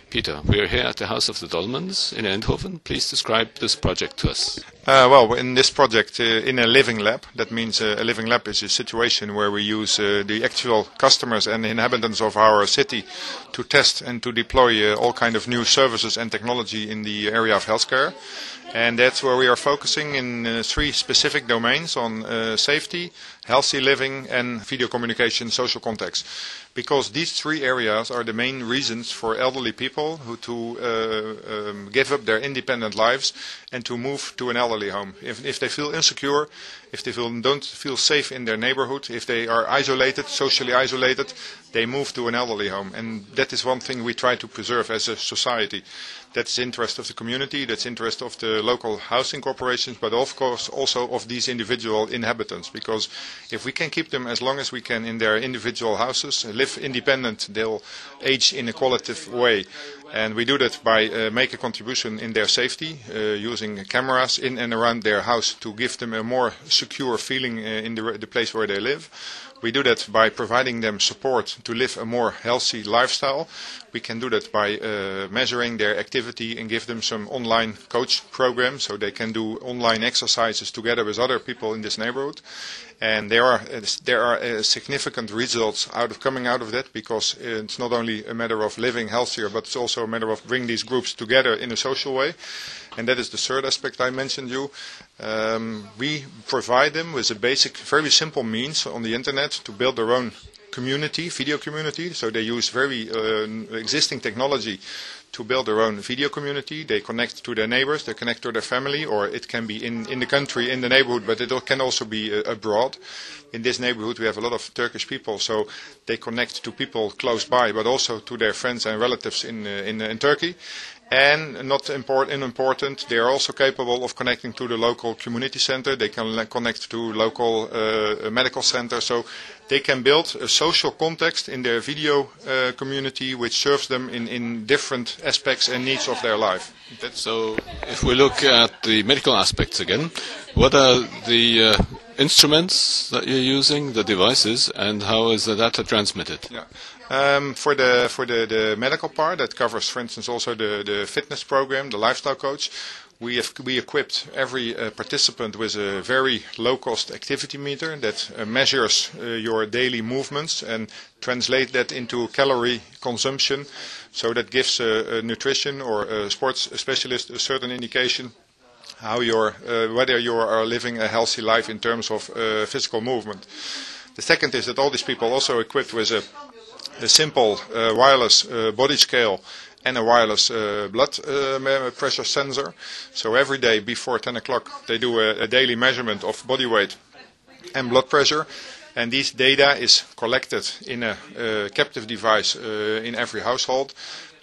Peter, we are here at the House of the Dolmens in Eindhoven. Please describe this project to us. Well, in this project, in a living lab, that means a living lab is a situation where we use the actual customers and inhabitants of our city to test and to deploy all kind of new services and technology in the area of healthcare. And that's where we are focusing in three specific domains on safety, healthy living and video communication, social context. Because these three areas are the main reasons for elderly people who to give up their independent lives and to move to an elderly home. If they feel insecure, if they don't feel safe in their neighborhood, if they are isolated, socially isolated, they move to an elderly home. And that is one thing we try to preserve as a society. That's the interest of the community, that's the interest of the local housing corporations, but of course also of these individual inhabitants. Because if we can keep them as long as we can in their individual houses, live independent, they'll age in a qualitative way. And we do that by make a contribution in their safety, using cameras in and around their house to give them a more secure feeling in the place where they live. We do that by providing them support to live a more healthy lifestyle. We can do that by measuring their activity and give them some online coach program so they can do online exercises together with other people in this neighborhood. And there are significant results coming out of that, because it's not only a matter of living healthier, but it's also a matter of bringing these groups together in a social way. And that is the third aspect I mentioned you. We provide them with a basic, very simple means on the internet to build their own community, video community. So they use very existing technology to build their own video community. They connect to their neighbors, they connect to their family, or it can be in the country, in the neighborhood, but it can also be abroad. In this neighborhood we have a lot of Turkish people, so they connect to people close by, but also to their friends and relatives in Turkey. And not unimportant, they are also capable of connecting to the local community center. They can connect to local medical center. So they can build a social context in their video community which serves them in different aspects and needs of their life. So if we look at the medical aspects again, what are the instruments that you're using, the devices, and how is the data transmitted? Yeah. For the medical part, that covers, for instance, also the fitness program, the lifestyle coach. We equipped every participant with a very low-cost activity meter that measures your daily movements and translate that into calorie consumption. So that gives a nutrition or a sports specialist a certain indication how whether you are living a healthy life in terms of physical movement. The second is that all these people also equipped with a simple wireless body scale and a wireless blood pressure sensor. So every day before 10 o'clock they do a daily measurement of body weight and blood pressure. And this data is collected in a captive device in every household.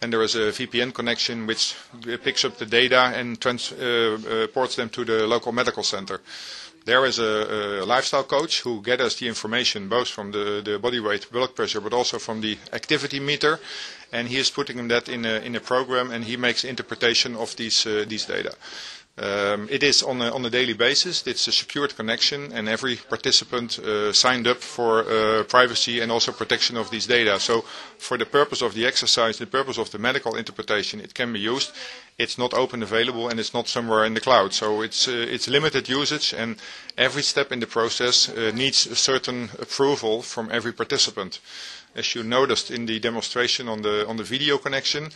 And there is a VPN connection which picks up the data and transports them to the local medical center. There is a lifestyle coach who gathers the information both from the body weight, blood pressure, but also from the activity meter, and he is putting that in a program, and he makes interpretation of these data. It is on a daily basis. It's a secured connection, and every participant signed up for privacy and also protection of these data. So for the purpose of the exercise, the purpose of the medical interpretation, it can be used. It's not open available, and it's not somewhere in the cloud. So it's limited usage, and every step in the process needs a certain approval from every participant. As you noticed in the demonstration on the video connection,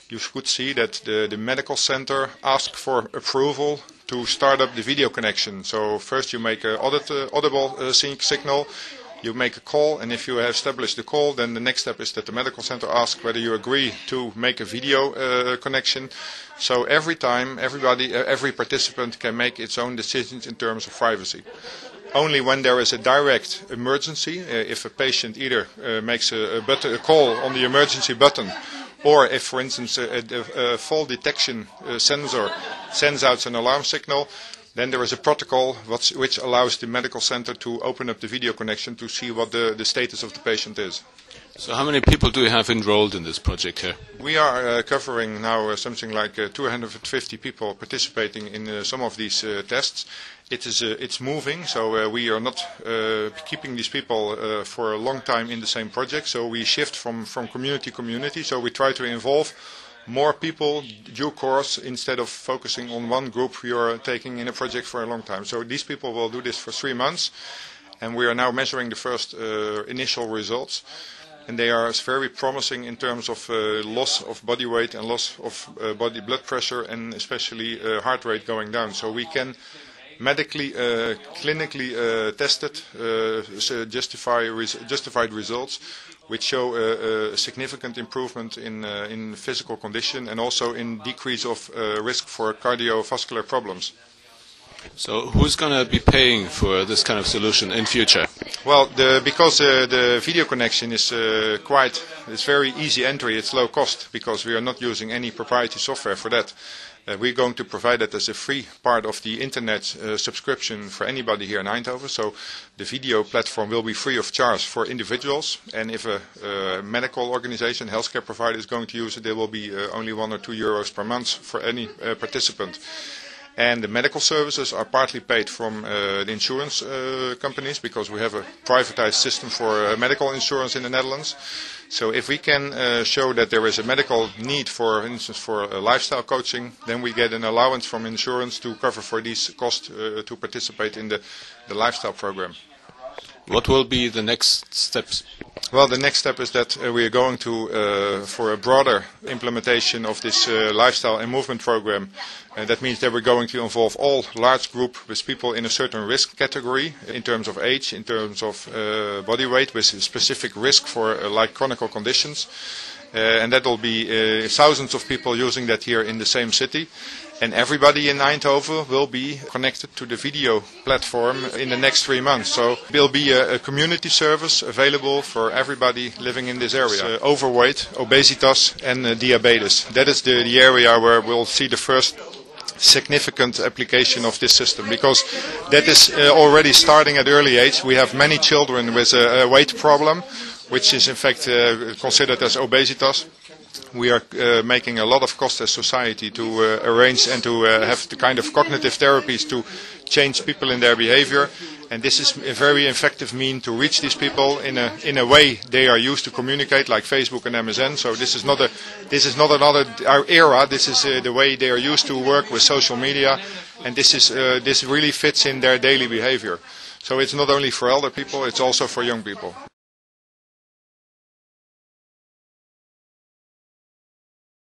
you could see that the medical center asked for approval to start up the video connection. So first you make an audible signal, you make a call, and if you have established the call, then the next step is that the medical center asks whether you agree to make a video connection. So every time, every participant can make its own decisions in terms of privacy. Only when there is a direct emergency, if a patient either makes a call on the emergency button, or if, for instance, a fall detection sensor sends out an alarm signal, then there is a protocol which allows the medical center to open up the video connection to see what the status of the patient is. So how many people do you have enrolled in this project here? We are covering now something like 250 people participating in some of these tests. It's moving, so we are not keeping these people for a long time in the same project. So we shift from community to community. So we try to involve more people due course instead of focusing on one group you are taking in a project for a long time. So these people will do this for 3 months, and we are now measuring the first initial results. And they are very promising in terms of loss of body weight and loss of body blood pressure, and especially heart rate going down. So we can medically, clinically tested, justified results which show a significant improvement in physical condition and also in decrease of risk for cardiovascular problems. So who's going to be paying for this kind of solution in future? Well, because the video connection is it's very easy entry, it's low cost, because we are not using any proprietary software for that. We're going to provide that as a free part of the internet subscription for anybody here in Eindhoven. So the video platform will be free of charge for individuals, and if a medical organization, healthcare provider is going to use it, there will be only €1 or €2 per month for any participant. And the medical services are partly paid from the insurance companies, because we have a privatized system for medical insurance in the Netherlands. So if we can show that there is a medical need, for instance, for lifestyle coaching, then we get an allowance from insurance to cover for these costs to participate in the lifestyle program. What will be the next steps? Well, the next step is that we are going to, for a broader implementation of this lifestyle and movement program, that means that we're going to involve all large group with people in a certain risk category in terms of age, in terms of body weight, with a specific risk for like chronic conditions. And that will be thousands of people using that here in the same city. And everybody in Eindhoven will be connected to the video platform in the next 3 months. So there will be a community service available for everybody living in this area. Overweight, obesitas and diabetes. That is the area where we'll see the first significant application of this system, because that is already starting at early age. We have many children with a weight problem, which is in fact considered as obesitas. We are making a lot of cost as society to arrange and to have the kind of cognitive therapies to change people in their behavior, and this is a very effective mean to reach these people in a way they are used to communicate, like Facebook and MSN. So this is not another era. This is the way they are used to work with social media, and this really fits in their daily behavior. So it's not only for elder people, it's also for young people.